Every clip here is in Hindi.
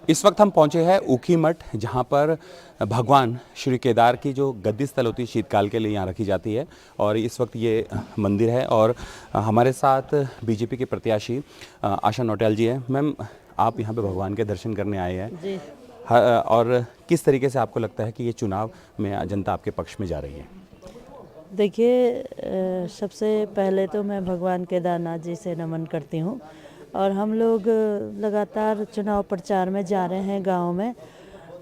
इस वक्त हम पहुंचे हैं ऊखीमठ, जहां पर भगवान श्री केदार की जो गद्दी स्थल होती है शीतकाल के लिए यहाँ रखी जाती है। और इस वक्त ये मंदिर है और हमारे साथ बीजेपी के प्रत्याशी आशा नौटियाल जी हैं। मैम, आप यहाँ पे भगवान के दर्शन करने आए हैं जी। और किस तरीके से आपको लगता है कि ये चुनाव में जनता आपके पक्ष में जा रही है? देखिए, सबसे पहले तो मैं भगवान केदारनाथ जी से नमन करती हूँ और हम लोग लगातार चुनाव प्रचार में जा रहे हैं। गांव में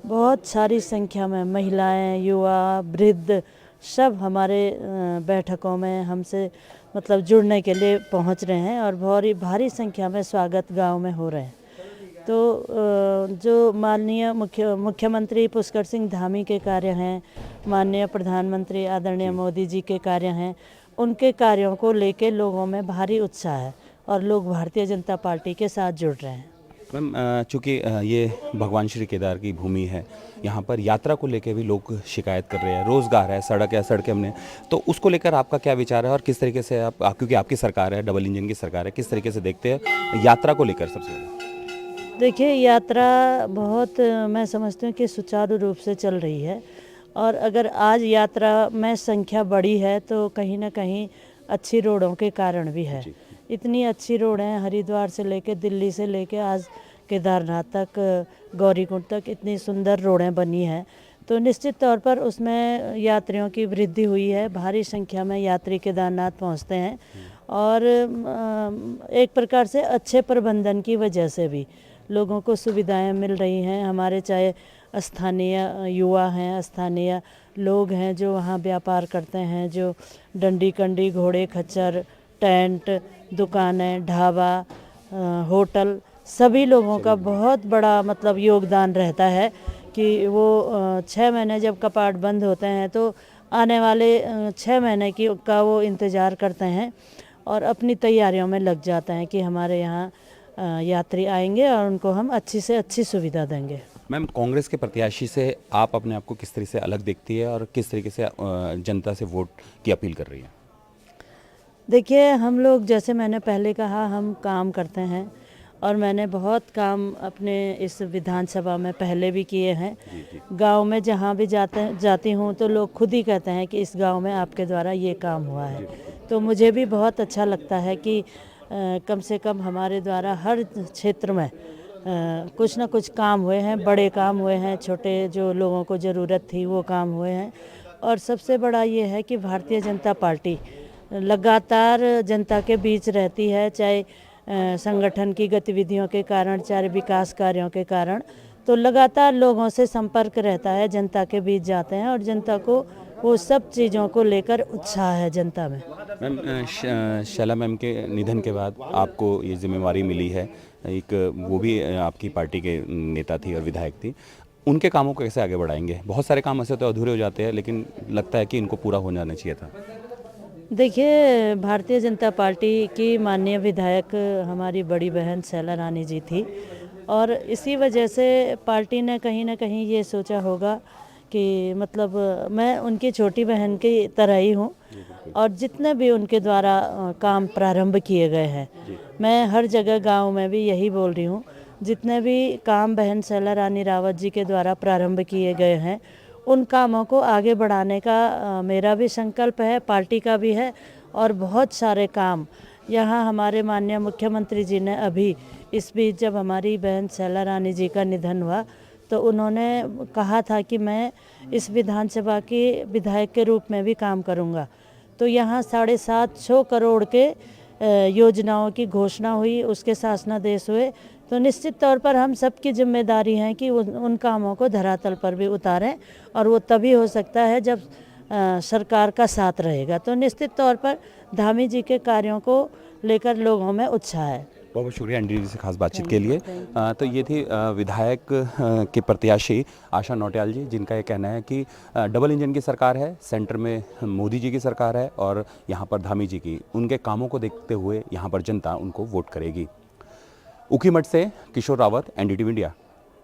बहुत सारी संख्या में महिलाएं, युवा, वृद्ध सब हमारे बैठकों में हमसे मतलब जुड़ने के लिए पहुंच रहे हैं और भारी भारी संख्या में स्वागत गांव में हो रहे हैं। तो जो माननीय मुख्यमंत्री पुष्कर सिंह धामी के कार्य हैं, माननीय प्रधानमंत्री आदरणीय मोदी जी के कार्य हैं, उनके कार्यों को लेके लोगों में भारी उत्साह है और लोग भारतीय जनता पार्टी के साथ जुड़ रहे हैं। मैम, चूँकि ये भगवान श्री केदार की भूमि है, यहाँ पर यात्रा को लेकर भी लोग शिकायत कर रहे हैं, रोज़गार है, सड़कें हमने, तो उसको लेकर आपका क्या विचार है और किस तरीके से आप क्योंकि आपकी सरकार है, डबल इंजन की सरकार है, किस तरीके से देखते हैं यात्रा को लेकर? सबसे पहले देखिए, यात्रा बहुत मैं समझती हूँ कि सुचारू रूप से चल रही है और अगर आज यात्रा में संख्या बढ़ी है तो कहीं ना कहीं अच्छी रोडों के कारण भी है। इतनी अच्छी रोड हैं, हरिद्वार से लेके दिल्ली से लेके आज केदारनाथ तक, गौरीकुंड तक इतनी सुंदर रोडें बनी हैं, तो निश्चित तौर पर उसमें यात्रियों की वृद्धि हुई है। भारी संख्या में यात्री केदारनाथ पहुंचते हैं और एक प्रकार से अच्छे प्रबंधन की वजह से भी लोगों को सुविधाएं मिल रही हैं। हमारे चाहे स्थानीय युवा हैं, स्थानीय लोग हैं जो वहाँ व्यापार करते हैं, जो डंडी कंडी, घोड़े खच्चर, टेंट, दुकानें, ढाबा, होटल, सभी लोगों का बहुत बड़ा मतलब योगदान रहता है कि वो 6 महीने जब कपाट बंद होते हैं तो आने वाले 6 महीने का वो इंतज़ार करते हैं और अपनी तैयारियों में लग जाते हैं कि हमारे यहाँ यात्री आएंगे और उनको हम अच्छी से अच्छी सुविधा देंगे। मैम, कांग्रेस के प्रत्याशी से आप अपने आप को किस तरह से अलग देखती है और किस तरीके से जनता से वोट की अपील कर रही है? देखिए, हम लोग जैसे मैंने पहले कहा, हम काम करते हैं और मैंने बहुत काम अपने इस विधानसभा में पहले भी किए हैं। गांव में जहां भी जाती हूं तो लोग खुद ही कहते हैं कि इस गांव में आपके द्वारा ये काम हुआ है। तो मुझे भी बहुत अच्छा लगता है कि कम से कम हमारे द्वारा हर क्षेत्र में कुछ ना कुछ काम हुए हैं, बड़े काम हुए हैं, छोटे जो लोगों को ज़रूरत थी वो काम हुए हैं। और सबसे बड़ा ये है कि भारतीय जनता पार्टी लगातार जनता के बीच रहती है, चाहे संगठन की गतिविधियों के कारण, चाहे विकास कार्यों के कारण, तो लगातार लोगों से संपर्क रहता है, जनता के बीच जाते हैं और जनता को वो सब चीज़ों को लेकर उत्साह है जनता में। मैम, शैला मैम के निधन के बाद आपको ये जिम्मेवारी मिली है, एक वो भी आपकी पार्टी के नेता थी और विधायक थी, उनके कामों को कैसे आगे बढ़ाएंगे? बहुत सारे काम ऐसे तो अधूरे हो जाते हैं, लेकिन लगता है कि इनको पूरा हो जाना चाहिए था। देखिए, भारतीय जनता पार्टी की माननीय विधायक हमारी बड़ी बहन शैला रानी जी थी और इसी वजह से पार्टी ने कहीं ना कहीं ये सोचा होगा कि मतलब मैं उनकी छोटी बहन की तरह ही हूँ और जितने भी उनके द्वारा काम प्रारंभ किए गए हैं, मैं हर जगह गांव में भी यही बोल रही हूँ, जितने भी काम बहन शैला रानी रावत जी के द्वारा प्रारंभ किए गए हैं उन कामों को आगे बढ़ाने का मेरा भी संकल्प है, पार्टी का भी है। और बहुत सारे काम यहाँ हमारे माननीय मुख्यमंत्री जी ने अभी इस बीच जब हमारी बहन शैला रानी जी का निधन हुआ तो उन्होंने कहा था कि मैं इस विधानसभा की विधायक के रूप में भी काम करूँगा। तो यहाँ 750 करोड़ के योजनाओं की घोषणा हुई, उसके शासनादेश हुए। तो निश्चित तौर पर हम सबकी जिम्मेदारी है कि उन कामों को धरातल पर भी उतारें और वो तभी हो सकता है जब सरकार का साथ रहेगा। तो निश्चित तौर पर धामी जी के कार्यों को लेकर लोगों में उत्साह है। बहुत बहुत शुक्रिया एनडीटीवी से खास बातचीत के लिए। तो ये थी विधायक के प्रत्याशी आशा नौटियाल जी, जिनका ये कहना है कि डबल इंजन की सरकार है, सेंटर में मोदी जी की सरकार है और यहाँ पर धामी जी की, उनके कामों को देखते हुए यहाँ पर जनता उनको वोट करेगी। ऊखीमठ से किशोर रावत, एनडीटीवी इंडिया।